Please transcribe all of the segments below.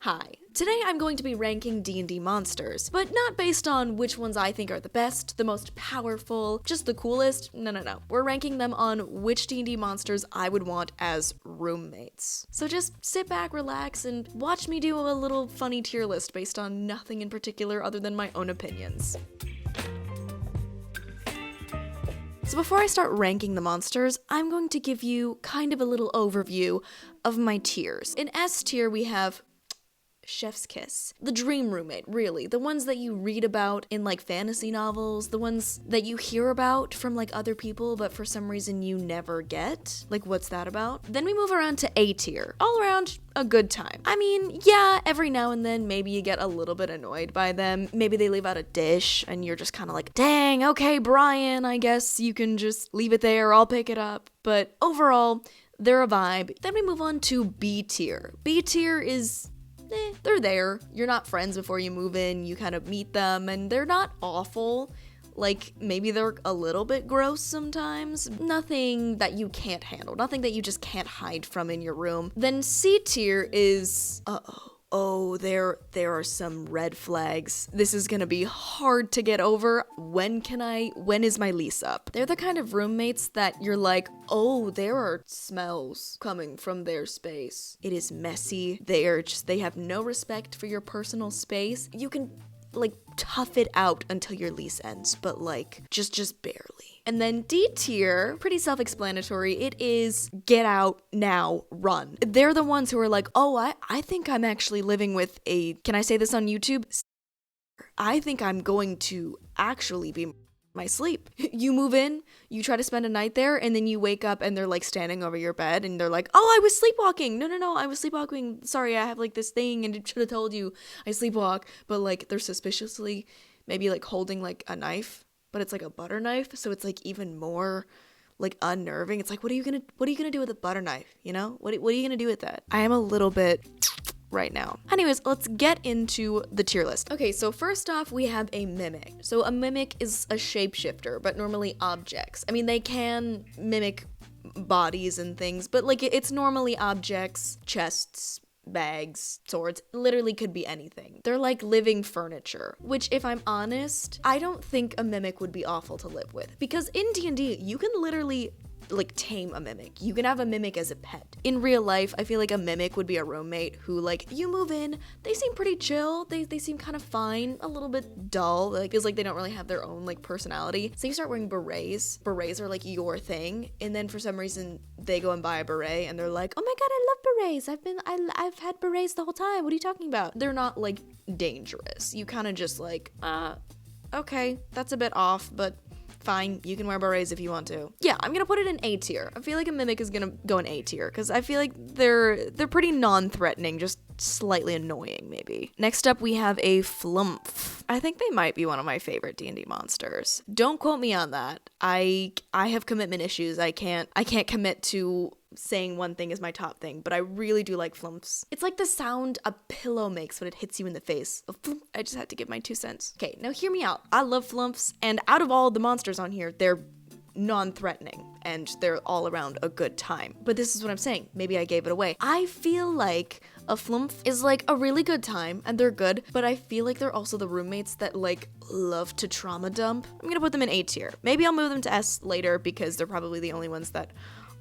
Hi. Today I'm going to be ranking D&D Monsters, but not based on which ones I think are the best, the most powerful, just the coolest. No. We're ranking them on which D&D monsters I would want as roommates. So just sit back, relax, and watch me do a little funny tier list based on nothing in particular other than my own opinions. So before I start ranking the monsters, I'm going to give you kind of a little overview of my tiers. In S tier, we have Chef's Kiss. The dream roommate, really. The ones that you read about in like fantasy novels, the ones that you hear about from like other people, but for some reason you never get. Like, what's that about? Then we move around to A tier. All around a good time. I mean, yeah, every now and then maybe you get a little bit annoyed by them. Maybe they leave out a dish and you're just kind of like, dang, okay, Brian, I guess you can just leave it there, I'll pick it up. But overall, they're a vibe. Then we move on to B tier. B tier is they're there. You're not friends before you move in. You kind of meet them, and they're not awful. Like, maybe they're a little bit gross sometimes. Nothing that you can't handle. Nothing that you just can't hide from in your room. Then C tier is, Oh, there are some red flags. This is gonna be hard to get over. When is my lease up? They're the kind of roommates that you're like, oh, there are smells coming from their space. It is messy. They have no respect for your personal space. You can like tough it out until your lease ends, but like just barely. And then D tier, pretty self-explanatory. It is get out now, run. They're the ones who are like, oh, I think I'm actually living with can I say this on YouTube? I think I'm going to actually be my sleep. You move in, you try to spend a night there, and then you wake up and they're like standing over your bed and they're like, oh, I was sleepwalking. No, I was sleepwalking. Sorry, I have like this thing and it should have told you I sleepwalk. But like they're suspiciously maybe like holding like a knife, but it's like a butter knife, so it's like even more like unnerving. It's like, what are you gonna do with a butter knife? You know, what are you gonna do with that? I am a little bit right now. Anyways, let's get into the tier list. Okay, so first off, we have a mimic. So a mimic is a shapeshifter, but normally objects. I mean, they can mimic bodies and things, but like it's normally objects, chests, bags, swords, literally could be anything. They're like living furniture, which if I'm honest, I don't think a mimic would be awful to live with, because in D&D, you can literally like tame a mimic. You can have a mimic as a pet. In real life, I feel like a mimic would be a roommate who like you move in, they seem pretty chill, they seem kind of fine, a little bit dull, like feels like they don't really have their own like personality. So you start wearing berets. Berets are like your thing, and then for some reason they go and buy a beret and they're like, oh my god, I love berets. I've had berets the whole time. What are you talking about? They're not like dangerous. You kind of just like, okay, that's a bit off, but fine, you can wear berets if you want to. Yeah, I'm gonna put it in A tier. I feel like a mimic is gonna go in A tier because I feel like they're pretty non-threatening, just slightly annoying maybe. Next up, we have a Flumph. I think they might be one of my favorite D&D monsters. Don't quote me on that. I have commitment issues. I can't commit to saying one thing is my top thing, but I really do like Flumphs. It's like the sound a pillow makes when it hits you in the face. I just had to give my 2 cents. Okay, now hear me out. I love Flumphs, and out of all the monsters on here, they're non-threatening and they're all around a good time. But this is what I'm saying. Maybe I gave it away. I feel like a Flumph is like a really good time and they're good, but I feel like they're also the roommates that like love to trauma dump. I'm gonna put them in A tier. Maybe I'll move them to S later because they're probably the only ones that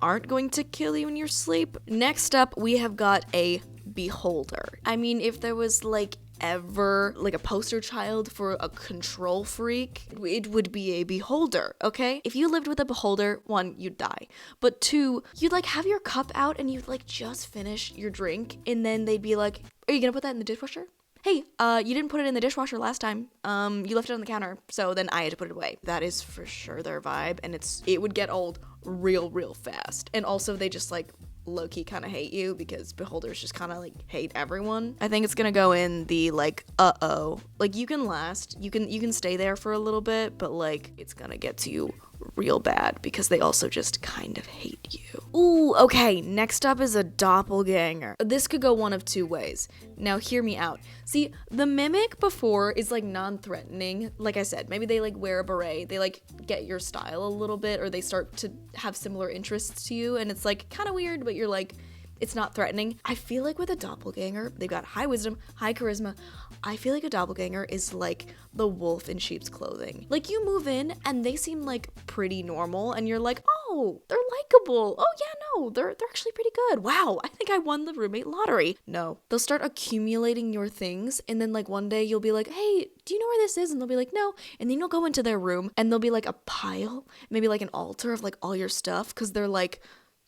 aren't going to kill you in your sleep. Next up, we have got a beholder. I mean, if there was like ever like a poster child for a control freak, it would be a beholder, okay? If you lived with a beholder, 1, you'd die, but 2, you'd like have your cup out and you'd like just finish your drink and then they'd be like, are you gonna put that in the dishwasher? Hey, you didn't put it in the dishwasher last time. You left it on the counter, so then I had to put it away. That is for sure their vibe, and it would get old real fast. And also they just like low-key kind of hate you because beholders just kind of like hate everyone. I think it's gonna go in the like, like you can last, you can stay there for a little bit, but like it's gonna get to you real bad because they also just kind of hate you. Ooh, okay, next up is a doppelgänger. This could go one of 2 ways. Now hear me out. See, the mimic before is like non-threatening. Like I said, maybe they like wear a beret, they like get your style a little bit, or they start to have similar interests to you, and it's like kind of weird, but you're like, It's not threatening. I feel like with a doppelganger, they've got high wisdom, high charisma. I feel like a doppelganger is like the wolf in sheep's clothing. Like you move in and they seem like pretty normal and you're like, oh, they're likable. Oh yeah, no, they're actually pretty good. Wow, I think I won the roommate lottery. No, they'll start accumulating your things and then like one day you'll be like, hey, do you know where this is? And they'll be like, no. And then you'll go into their room and there'll be like a pile, maybe like an altar of like all your stuff because they're like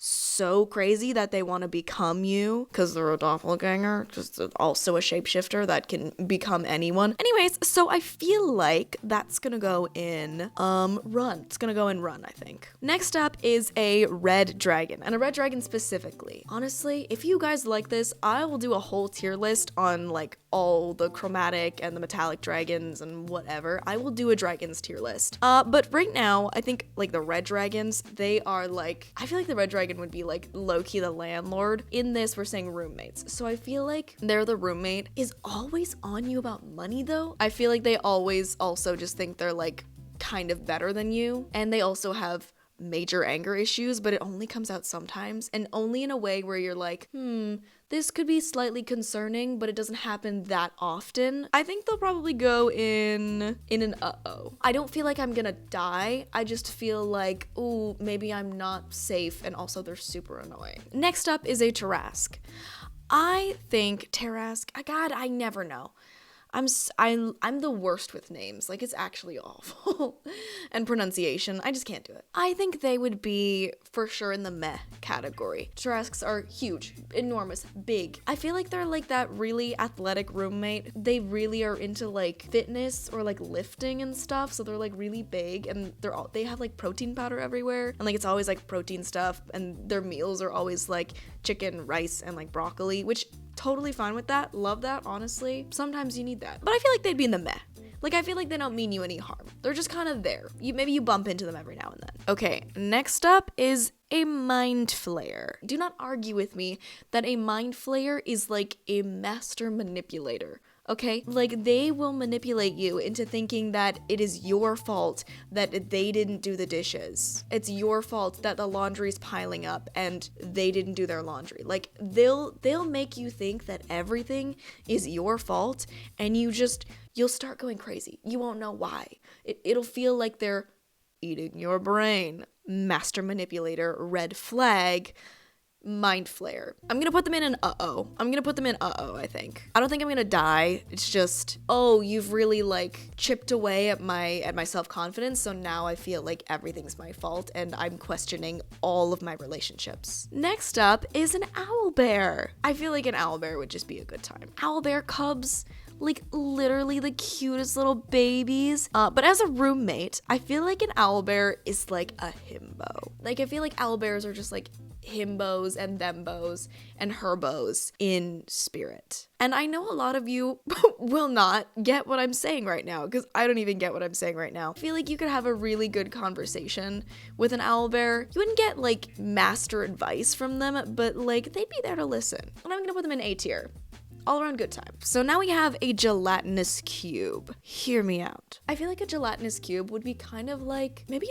so crazy that they want to become you because they're a doppelganger, just also a shapeshifter that can become anyone. Anyways, so I feel like that's gonna go in run. It's gonna go in run, I think. Next up is a red dragon, and a red dragon specifically. Honestly, if you guys like this, I will do a whole tier list on like all the chromatic and the metallic dragons and whatever. I will do a dragons tier list. But right now, I think like the red dragons, they are like, I feel like the red dragon would be like low-key the landlord. In this, we're saying roommates. So I feel like they're the roommate is always on you about money though. I feel like they always also just think they're like kind of better than you. And they also have major anger issues, but it only comes out sometimes and only in a way where you're like, this could be slightly concerning, but it doesn't happen that often. I think they'll probably go in an uh-oh. I don't feel like I'm gonna die. I just feel like, ooh, maybe I'm not safe, and also they're super annoying. Next up is a terrask. I think terrask, God, I never know. I'm the worst with names. Like, it's actually awful. And pronunciation, I just can't do it. I think they would be for sure in the meh category. Terrasks are huge, enormous, big. I feel like they're like that really athletic roommate. They really are into like fitness or like lifting and stuff. So they're like really big and they have like protein powder everywhere. And like it's always like protein stuff. And their meals are always like chicken, rice, and like broccoli, which totally fine with that. Love that, honestly. Sometimes you need that. But I feel like they'd be in the meh. Like, I feel like they don't mean you any harm. They're just kind of there. Maybe you bump into them every now and then. Okay, next up is a mind flayer. Do not argue with me that a mind flayer is like a master manipulator. Okay? Like, they will manipulate you into thinking that it is your fault that they didn't do the dishes. It's your fault that the laundry's piling up and they didn't do their laundry. Like, they'll make you think that everything is your fault and you'll start going crazy. You won't know why. It'll feel like they're eating your brain. Master manipulator, red flag, mind flayer. I'm gonna put them in an uh-oh. I think. I don't think I'm gonna die. It's just, oh, you've really like chipped away at my self-confidence, so now I feel like everything's my fault and I'm questioning all of my relationships. Next up is an owlbear. I feel like an owlbear would just be a good time. Owlbear cubs, like literally the cutest little babies. But as a roommate, I feel like an owlbear is like a himbo. Like I feel like owlbears are just like himbos and thembos and herbos in spirit. And I know a lot of you will not get what I'm saying right now because I don't even get what I'm saying right now. I feel like you could have a really good conversation with an owlbear. You wouldn't get like master advice from them, but like they'd be there to listen. And I'm gonna put them in A tier. All around good time. So now we have a gelatinous cube. Hear me out. I feel like a gelatinous cube would be kind of like maybe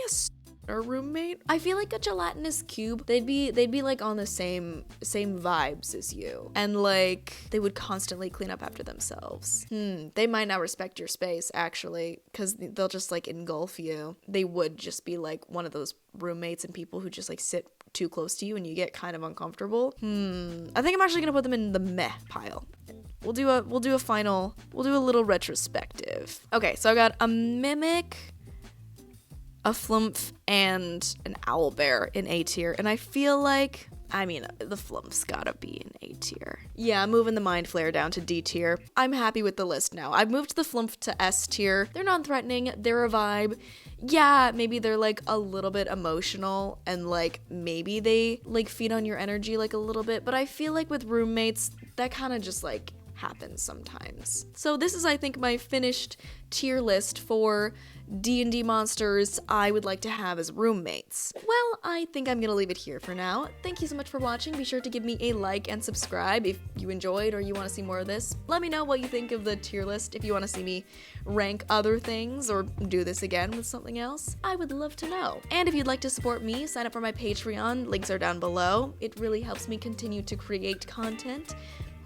a roommate. I feel like a gelatinous cube, they'd be like on the same vibes as you. And like they would constantly clean up after themselves. They might not respect your space actually, because they'll just like engulf you. They would just be like one of those roommates and people who just like sit too close to you and you get kind of uncomfortable. I think I'm actually gonna put them in the meh pile. We'll do a little retrospective. Okay, so I got a mimic, a Flumph, and an owlbear in A tier, and I feel like, the Flumph's gotta be in A tier. Yeah, I'm moving the mind flayer down to D tier. I'm happy with the list now. I've moved the Flumph to S tier. They're non-threatening, they're a vibe. Yeah, maybe they're like a little bit emotional and like maybe they like feed on your energy like a little bit, but I feel like with roommates, that kind of just like happens sometimes. So this is, I think, my finished tier list for D&D monsters I would like to have as roommates. Well, I think I'm gonna leave it here for now. Thank you so much for watching. Be sure to give me a like and subscribe if you enjoyed or you want to see more of this. Let me know what you think of the tier list, if you want to see me rank other things or do this again with something else. I would love to know. And if you'd like to support me, sign up for my Patreon. Links are down below. It really helps me continue to create content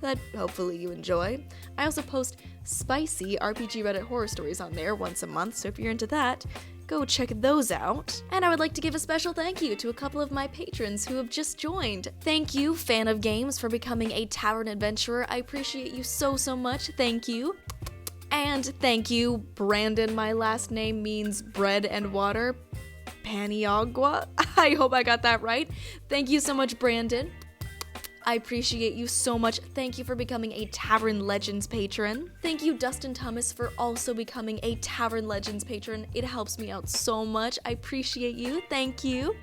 that hopefully you enjoy. I also post spicy RPG Reddit horror stories on there once a month, so if you're into that, go check those out. And I would like to give a special thank you to a couple of my patrons who have just joined. Thank you, Fan of Games, for becoming a Tavern adventurer. I appreciate you so much. Thank you. And thank you, Brandon. My last name means bread and water. Paniagua? I hope I got that right. Thank you so much, Brandon. I appreciate you so much. Thank you for becoming a Tavern Legends patron. Thank you, Dustin Thomas, for also becoming a Tavern Legends patron. It helps me out so much. I appreciate you. Thank you.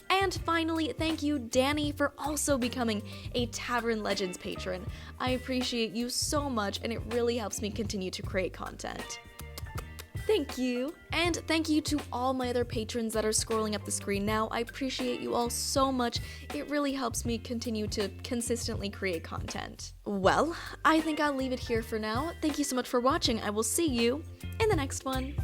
And finally, thank you, Danny, for also becoming a Tavern Legends patron. I appreciate you so much, and it really helps me continue to create content. Thank you. And thank you to all my other patrons that are scrolling up the screen now. I appreciate you all so much. It really helps me continue to consistently create content. Well, I think I'll leave it here for now. Thank you so much for watching. I will see you in the next one.